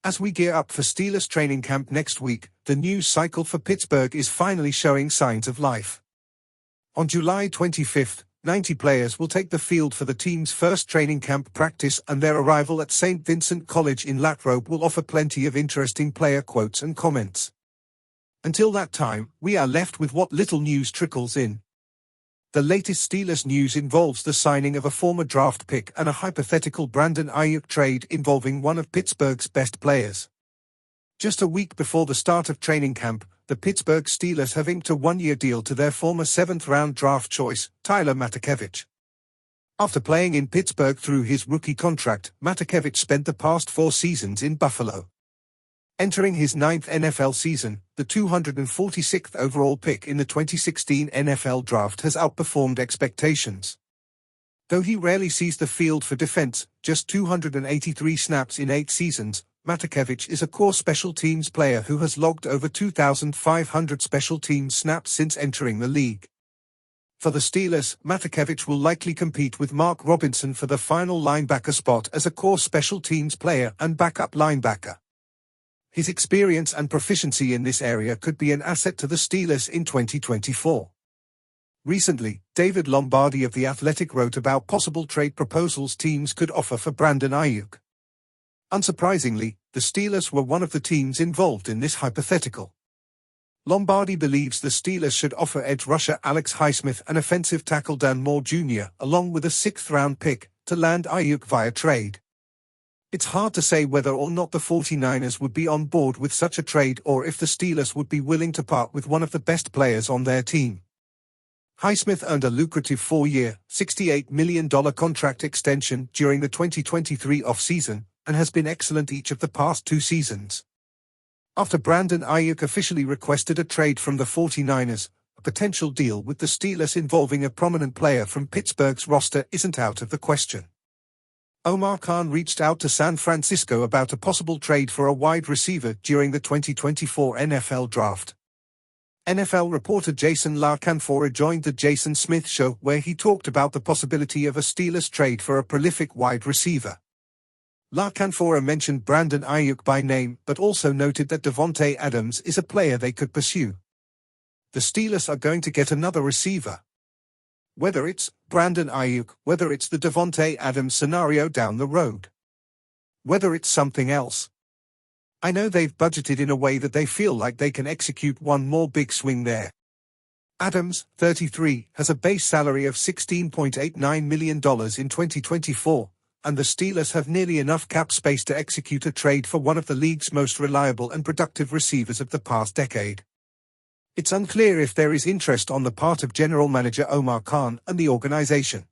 As we gear up for Steelers training camp next week, the news cycle for Pittsburgh is finally showing signs of life. On July 25th, 90 players will take the field for the team's first training camp practice, and their arrival at Saint Vincent College in Latrobe will offer plenty of interesting player quotes and comments. Until that time, we are left with what little news trickles in. The latest Steelers news involves the signing of a former draft pick and a hypothetical Brandon Aiyuk trade involving one of Pittsburgh's best players. Just a week before the start of training camp, the Pittsburgh Steelers have inked a one-year deal to their former seventh-round draft choice, Matakevich. After playing in Pittsburgh through his rookie contract, Matakevich spent the past 4 seasons in Buffalo. Entering his 9th NFL season, the 246th overall pick in the 2016 NFL Draft has outperformed expectations. Though he rarely sees the field for defense, just 283 snaps in 8 seasons, Matakevich is a core special teams player who has logged over 2,500 special teams snaps since entering the league. For the Steelers, Matakevich will likely compete with Mark Robinson for the final linebacker spot as a core special teams player and backup linebacker. His experience and proficiency in this area could be an asset to the Steelers in 2024. Recently, David Lombardi of The Athletic wrote about possible trade proposals teams could offer for Brandon Aiyuk. Unsurprisingly, the Steelers were one of the teams involved in this hypothetical. Lombardi believes the Steelers should offer edge rusher Alex Highsmith and offensive tackle Dan Moore Jr., along with a 6th-round pick, to land Aiyuk via trade. It's hard to say whether or not the 49ers would be on board with such a trade, or if the Steelers would be willing to part with one of the best players on their team. Highsmith earned a lucrative 4-year, $68 million contract extension during the 2023 offseason, and has been excellent each of the past 2 seasons. After Brandon Aiyuk officially requested a trade from the 49ers, a potential deal with the Steelers involving a prominent player from Pittsburgh's roster isn't out of the question. Omar Khan reached out to San Francisco about a possible trade for a wide receiver during the 2024 NFL Draft. NFL reporter Jason La Canfora joined the Jason Smith Show, where he talked about the possibility of a Steelers trade for a prolific wide receiver. La Canfora mentioned Brandon Aiyuk by name, but also noted that Davante Adams is a player they could pursue. The Steelers are going to get another receiver. Whether it's Brandon Aiyuk, whether it's the Davante Adams scenario down the road, whether it's something else. I know they've budgeted in a way that they feel like they can execute one more big swing there. Adams, 33, has a base salary of $16.89 million in 2024, and the Steelers have nearly enough cap space to execute a trade for one of the league's most reliable and productive receivers of the past decade. It's unclear if there is interest on the part of General Manager Omar Khan and the organization.